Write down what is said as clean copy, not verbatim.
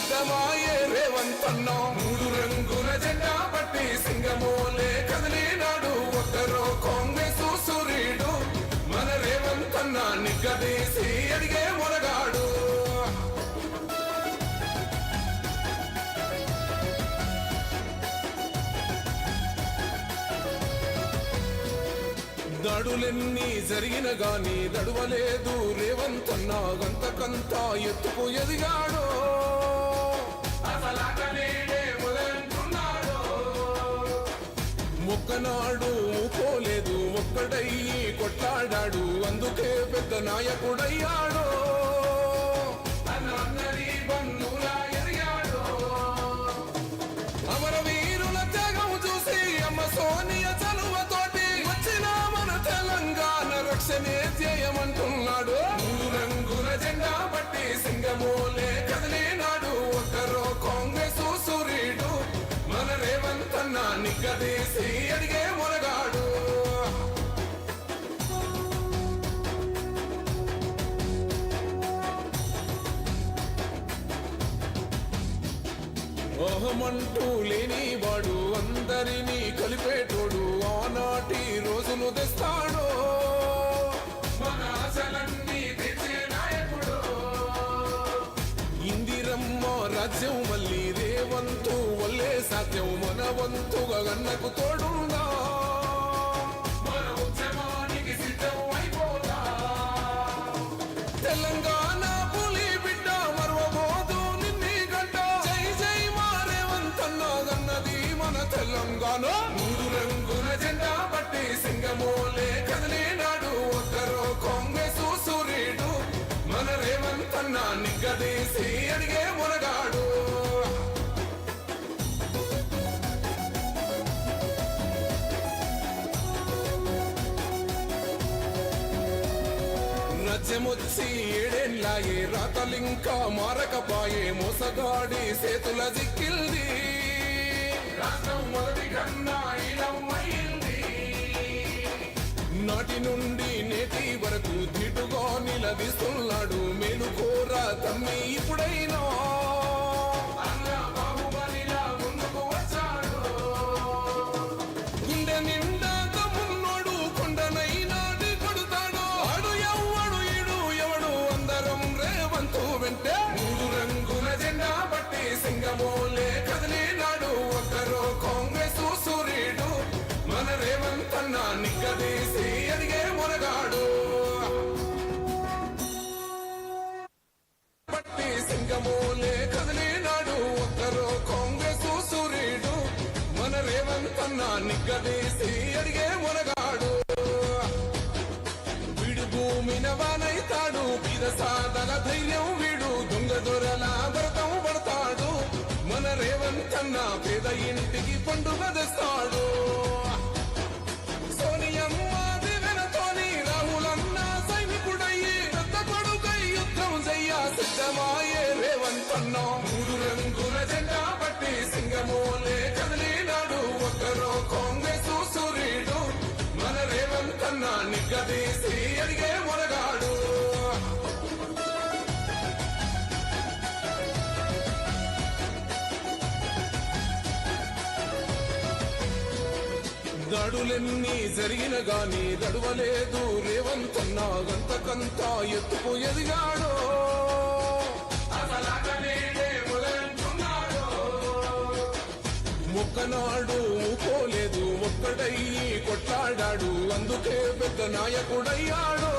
సిద్ధమాయే రేవంతన్న మూడు రంగుల జెండా పట్టి సింగమోలే కదిలినాడు ఒక్కరో కాంగ్రెస్ సూర్యుడు మన రేవంతన్న నిగ్గదీసి అడిగే మొరగాడు దాడులెన్ని జరిగిన గాని దడువలేదు రేవంతన్న గంతకంతా ఎత్తుకు ఎదిగాడు మొక్కనాడు పోలేదు ఒక్కడయ్యి కొట్లాడాడు అందుకే పెద్ద నాయకుడయ్యాడు అమరవీరుల త్యాగం చూసి అమ్మ సోనియా చలువతోటి వచ్చిన మన తెలంగాణ రక్షణే చేయమంటున్నాడు మూడు రంగుల జెండా పట్టి సింగమోలే కదిలినాడు ఒక్కరో కాంగ్రెస్ సూర్యుడు మన రేవంతన్న నిగ్గదీసి అడిగే మొరగాడు ఓహమంటూ లేనివాడు అందరినీ కలిపేటోడు ఆనాటి రోజులు తెస్తాడు మన ఆశలన్నీ తెచ్చే నాయకుడు ఇందిరమ్మ రాజ్యం మళ్ళీ రేవంతు వల్లే సాధ్యం మన వంతుగా గన్నకు తోడుందా మన ఉద్యమానికి సిద్ధం అయిపోదా తెలంగాణ పులి బిడ్డ మరవబోదు నిన్ని గంట జై జై మా రేవంతన్న గన్నది మన తెలంగాణ మూడు రంగుల జెండా పట్టి సింగమోలే కదిలినాడు ఒక్కరో కాంగ్రెస్ సూర్యుడు మన రేవంతన్న నిగ్గదీసి అడిగే మొరగాడు రాజ్యమొచ్చి ఏడేళ్ళాయే రాతలింకా మారకపాయే మోసగాడి సేతుల జిక్కిల్ది రాష్ట్రం మొదటి కన్నా ఇలమైంది నాటి నుండి నేటి వరకు దిటుగా నిలదీస్తున్నాడు మేలుకోర తమ్మి ఇప్పుడైనా బాహుబలిలా ముందుకు వచ్చాడు గుండె నిండా తమ్మున్నోడు కొండనైనా కొడుతాడు ఆడు ఎవ్వడు ఈడు ఎవడు అందరం రేవంతు వెంటే మూడు రంగుల జెండా పట్టి సింగమోలే కదిలినాడు ఒక్కరో కాంగ్రెస్ సూర్యుడు మన రేవంతన్న నిగ్గదీసి అడిగే మొరగాడు పట్టి సింగమోలే కదిలినాడు ఒక్కరో కాంగ్రెస్ సూర్యుడు మన రేవంతన్న నిగ్గదీసి అడిగే మొరగాడు వీడు భూమిన వానైతాడు బీద సాదల ధైర్యం వీడు దొంగ దొరల వ్రతం పడతాడు మన రేవంతన్న పేద ఇంటికి పండుగ తెస్తాడు సోనియమ్మ దివెనతోని రాహులన్న సైనికుడయ్యి పెద్ద కొడుకై యుద్ధం చెయ్య సిద్ధమాయే రేవంతన్న మూడు రంగుల జెండా పట్టి సింగమోలే కదిలినాడు ఒక్కరో కాంగ్రెస్ సూర్యుడు మన రేవంతన్న నిగ్గదీసి అడిగే మొరగాడు దాడులెన్ని జరిగిన గాని దడువలేదు రేవంతన్న గంతకంతా ఎత్తుకు ఎదిగాడు మొక్కనాడు పోలేదు ఒక్కడయ్యి కొట్లాడాడు అందుకే పెద్ద నాయకుడయ్యాడు